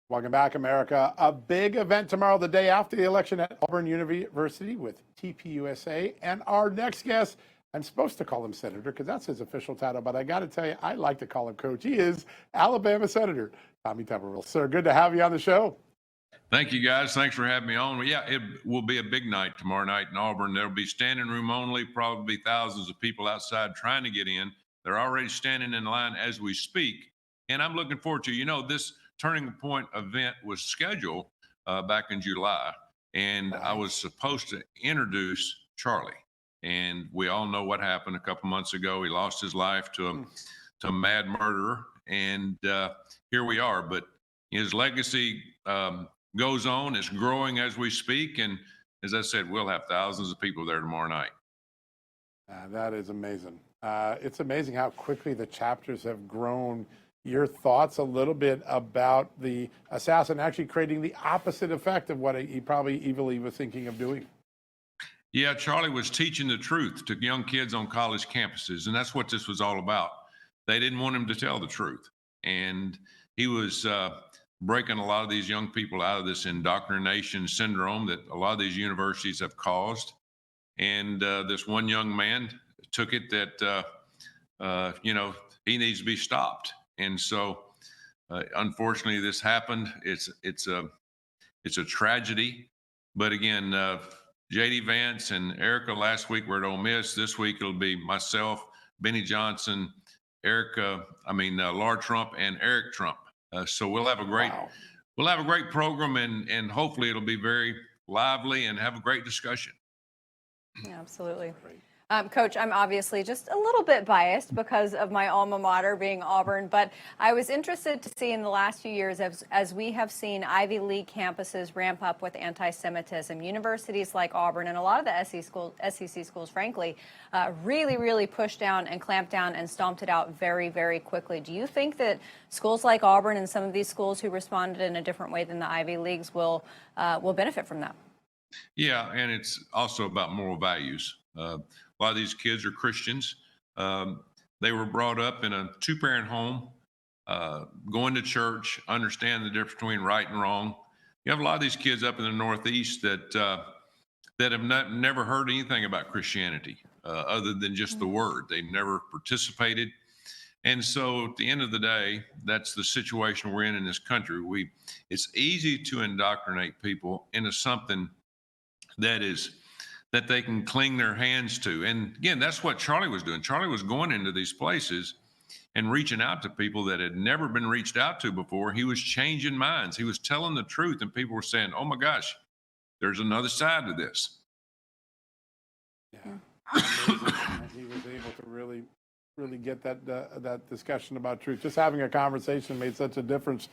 Welcome back, America. A big event tomorrow, the day after the election at Auburn University with TPUSA. And our next guest, I'm supposed to call him Senator because that's his official title, but I got to tell you, I like to call him Coach. He is Alabama Senator Tommy Tuberville. Sir, good to have you on the show. Thank you, guys. Thanks for having me on. Well, yeah, it will be a big night tomorrow night in Auburn. There'll be standing room only, probably thousands of people outside trying to get in. They're already standing in line as we speak. And I'm looking forward to, this Turning Point event was scheduled back in July. And I was supposed to introduce Charlie. And we all know what happened a couple months ago. He lost his life to a mad murderer. And here we are. But his legacy goes on. It's growing as we speak. And as I said, we'll have thousands of people there tomorrow night. That is amazing. It's amazing how quickly the chapters have grown. Your thoughts a little bit about the assassin actually creating the opposite effect of what he probably evilly was thinking of doing. Yeah, Charlie was teaching the truth to young kids on college campuses, and that's what this was all about. They didn't want him to tell the truth, and he was breaking a lot of these young people out of this indoctrination syndrome that a lot of these universities have caused. And this one young man took it that, he needs to be stopped. And so, unfortunately, this happened. It's a tragedy. But again, J.D. Vance and Erica last week were at Ole Miss. This week it'll be myself, Benny Johnson, Laura Trump, and Eric Trump. So we'll have a great program, and hopefully it'll be very lively and have a great discussion. Yeah, absolutely. Coach, I'm obviously just a little bit biased because of my alma mater being Auburn, but I was interested to see in the last few years as we have seen Ivy League campuses ramp up with anti-Semitism, universities like Auburn and a lot of the SEC schools, frankly, really pushed down and clamped down and stomped it out very, very quickly. Do you think that schools like Auburn and some of these schools who responded in a different way than the Ivy Leagues will benefit from that? Yeah, and it's also about moral values. A lot of these kids are Christians. They were brought up in a two-parent home, going to church, understand the difference between right and wrong. You have a lot of these kids up in the Northeast that have never heard anything about Christianity other than just the word. They never participated. And so at the end of the day, that's the situation we're in this country. It's easy to indoctrinate people into something that they can cling their hands to. And again, that's what Charlie was doing. Charlie was going into these places and reaching out to people that had never been reached out to before. He was changing minds. He was telling the truth, and people were saying, oh my gosh, there's another side to this. Yeah. He was able to really get that discussion about truth. Just having a conversation made such a difference.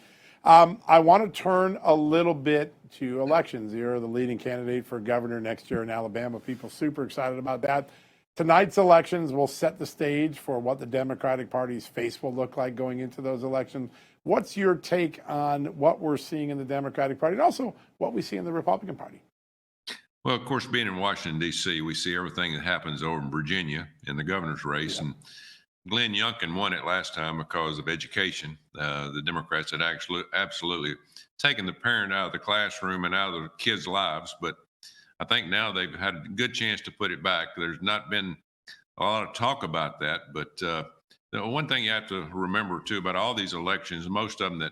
I want to turn a little bit to elections. You're the leading candidate for governor next year in Alabama. People super excited about that. Tonight's elections will set the stage for what the Democratic Party's face will look like going into those elections. What's your take on what we're seeing in the Democratic Party and also what we see in the Republican Party? Well, of course, being in Washington, D.C., we see everything that happens over in Virginia in the governor's race. Yeah. And Glenn Youngkin won it last time because of education. The Democrats had absolutely taken the parent out of the classroom and out of the kids' lives. But I think now they've had a good chance to put it back. There's not been a lot of talk about that. But the one thing you have to remember, too, about all these elections, most of them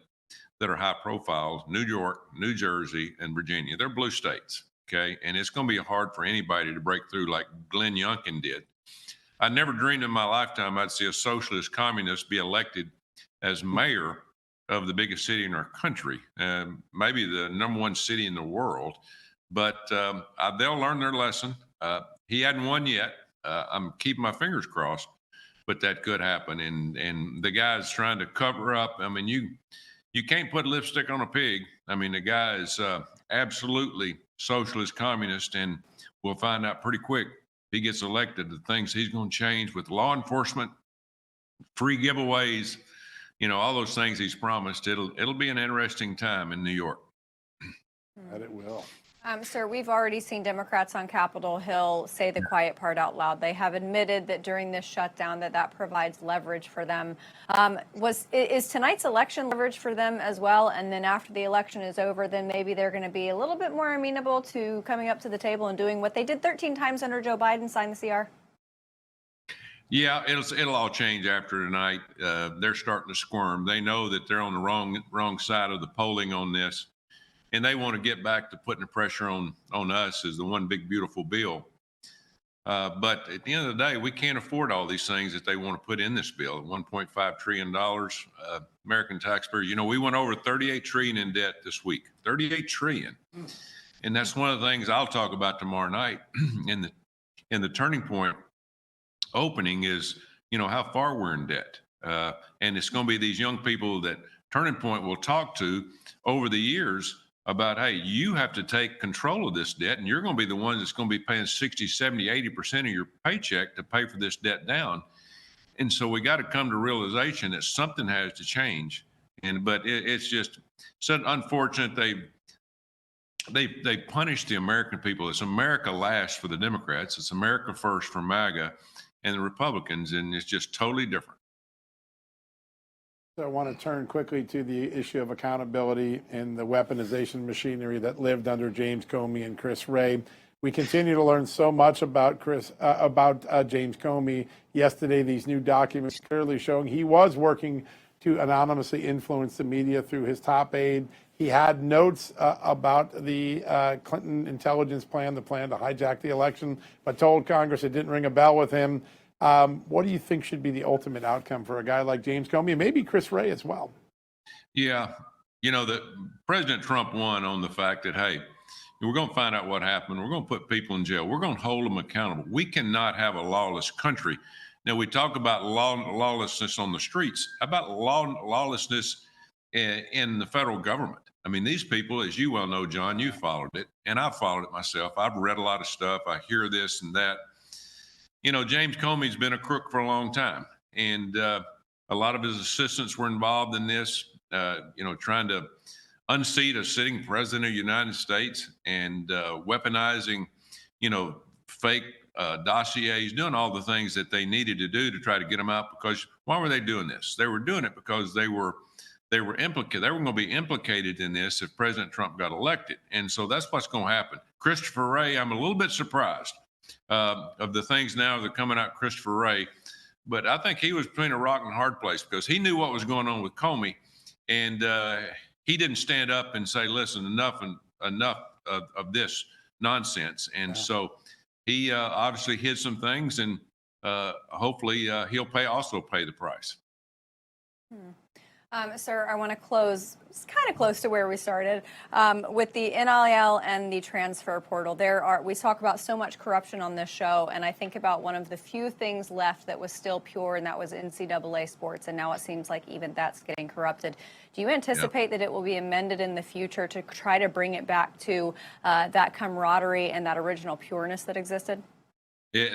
that are high profile, New York, New Jersey, and Virginia, they're blue states. Okay. And it's going to be hard for anybody to break through like Glenn Youngkin did. I never dreamed in my lifetime I'd see a socialist communist be elected as mayor of the biggest city in our country, maybe the #1 city in the world. But they'll learn their lesson. He hadn't won yet. I'm keeping my fingers crossed, but that could happen. And the guy's trying to cover up. I mean, you can't put lipstick on a pig. I mean, the guy is absolutely socialist communist, and we'll find out pretty quick. He gets elected, the things he's going to change with law enforcement, free giveaways, all those things he's promised. It'll be an interesting time in New York. That it will. Sir, we've already seen Democrats on Capitol Hill say the quiet part out loud. They have admitted that during this shutdown that provides leverage for them. Is tonight's election leverage for them as well? And then after the election is over, then maybe they're going to be a little bit more amenable to coming up to the table and doing what they did 13 times under Joe Biden, sign the CR? Yeah, it'll all change after tonight. They're starting to squirm. They know that they're on the wrong side of the polling on this, and they want to get back to putting the pressure on us as the one big beautiful bill. But at the end of the day, we can't afford all these things that they want to put in this bill. $1.5 trillion, American taxpayers. You know, we went over 38 trillion in debt this week. 38 trillion, and that's one of the things I'll talk about tomorrow night in the turning point opening is, you know, how far we're in debt. And it's going to be these young people that Turning Point will talk to over the years about, hey, you have to take control of this debt, and you're going to be the one that's going to be paying 60, 70, 80% of your paycheck to pay for this debt down. And so we got to come to realization that something has to change. But it's just so unfortunate they punish the American people. It's America last for the Democrats. It's America first for MAGA and the Republicans, and it's just totally different. So I want to turn quickly to the issue of accountability and the weaponization machinery that lived under James Comey and Chris Wray. We continue to learn so much about James Comey. Yesterday, these new documents clearly showing he was working to anonymously influence the media through his top aide. He had notes about the Clinton intelligence plan, the plan to hijack the election, but told Congress it didn't ring a bell with him. What do you think should be the ultimate outcome for a guy like James Comey and maybe Chris Wray as well? Yeah, you know, that President Trump won on the fact that, hey, we're going to find out what happened. We're going to put people in jail. We're going to hold them accountable. We cannot have a lawless country. Now, we talk about lawlessness on the streets. How about lawlessness in the federal government? I mean, these people, as you well know, John, you followed it, and I followed it myself. I've read a lot of stuff. I hear this and that. You know, James Comey's been a crook for a long time, and a lot of his assistants were involved in this, you know, trying to unseat a sitting president of the United States and weaponizing, you know, fake dossiers, doing all the things that they needed to do to try to get them out. Because why were they doing this? They were doing it because they were implicated. They were going to be implicated in this if President Trump got elected. And so that's what's going to happen. Christopher Wray, I'm a little bit surprised of the things now that are coming out Christopher Wray, but I think he was between a rock and a hard place because he knew what was going on with Comey, and he didn't stand up and say, listen, enough of this nonsense. And so he obviously hid some things, and hopefully he'll also pay the price. Sir, I want to close, it's kind of close to where we started, with the NIL and the transfer portal. We talk about so much corruption on this show, and I think about one of the few things left that was still pure, and that was NCAA sports, and now it seems like even that's getting corrupted. Do you anticipate that it will be amended in the future to try to bring it back to that camaraderie and that original pureness that existed?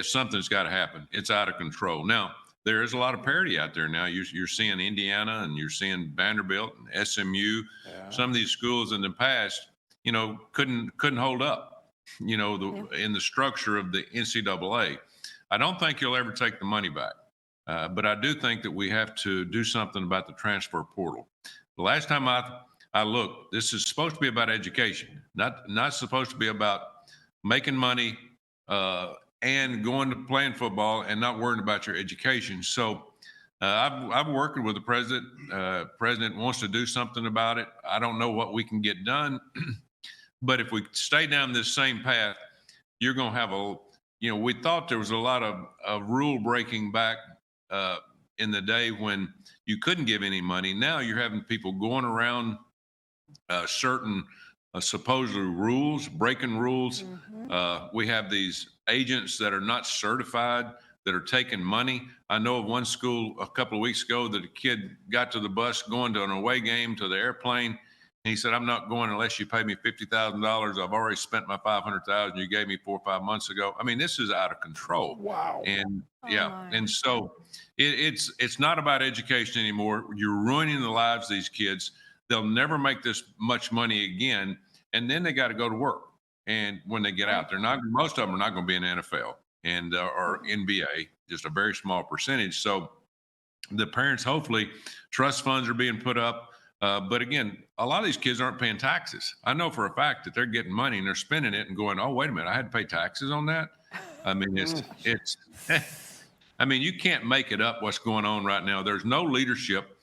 Something's got to happen. It's out of control. Now, there is a lot of parity out there now. You're seeing Indiana and you're seeing Vanderbilt and SMU. Yeah. Some of these schools in the past, you know, couldn't hold up, you know, in the structure of the NCAA. I don't think you'll ever take the money back, but I do think that we have to do something about the transfer portal. The last time I looked, this is supposed to be about education, not supposed to be about making money and going to playing football and not worrying about your education. So I've worked with the president. President wants to do something about it. I don't know what we can get done, but if we stay down this same path, you're going to have we thought there was a lot of rule breaking back in the day when you couldn't give any money. Now you're having people going around certain supposedly rules, breaking rules. We have these agents that are not certified that are taking money. I know of one school a couple of weeks ago that a kid got to the bus going to an away game to the airplane. And he said, I'm not going unless you pay me $50,000. I've already spent my $500,000 you gave me 4 or 5 months ago. I mean, this is out of control. Wow. And and so it's not about education anymore. You're ruining the lives of these kids. They'll never make this much money again. And then they got to go to work. And when they get out, most of them are not going to be in the NFL and or NBA, just a very small percentage. So the parents, hopefully, trust funds are being put up. But again, a lot of these kids aren't paying taxes. I know for a fact that they're getting money and they're spending it and going, oh, wait a minute, I had to pay taxes on that. I mean, I mean, you can't make it up what's going on right now. There's no leadership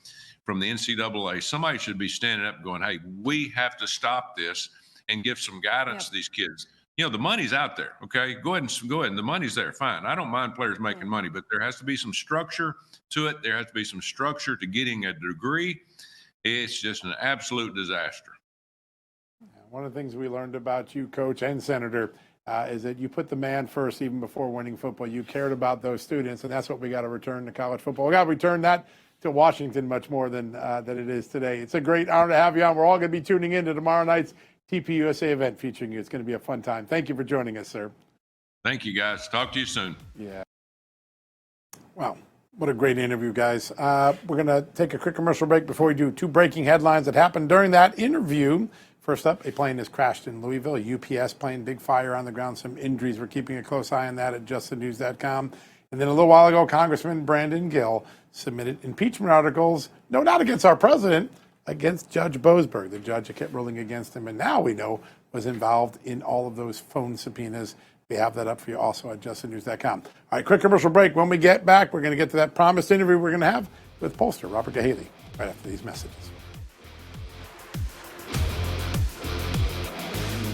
from the NCAA. Somebody should be standing up going, hey, we have to stop this and give some guidance to these kids. You know, the money's out there. Okay, go ahead. The money's there. Fine. I don't mind players making money, but there has to be some structure to it. There has to be some structure to getting a degree. It's just an absolute disaster. One of the things we learned about you, Coach and Senator, is that you put the man first even before winning football. You cared about those students, and that's what we got to return to college football. We got to return that to Washington much more than it is today. It's a great honor to have you on. We're all going to be tuning in to tomorrow night's TPUSA event featuring you. It's going to be a fun time. Thank you for joining us, sir. Thank you, guys. Talk to you soon. Yeah. Wow. What a great interview, guys. We're going to take a quick commercial break before we do two breaking headlines that happened during that interview. First up, a plane has crashed in Louisville, a UPS plane, big fire on the ground, some injuries. We're keeping a close eye on that at justthenews.com. And then a little while ago, Congressman Brandon Gill submitted impeachment articles, no doubt against our president, against Judge Boasberg, the judge that kept ruling against him, and now we know was involved in all of those phone subpoenas. We have that up for you also at justthenews.com. All right, quick commercial break. When we get back, we're going to get to that promised interview we're going to have with pollster Robert DeHaley right after these messages.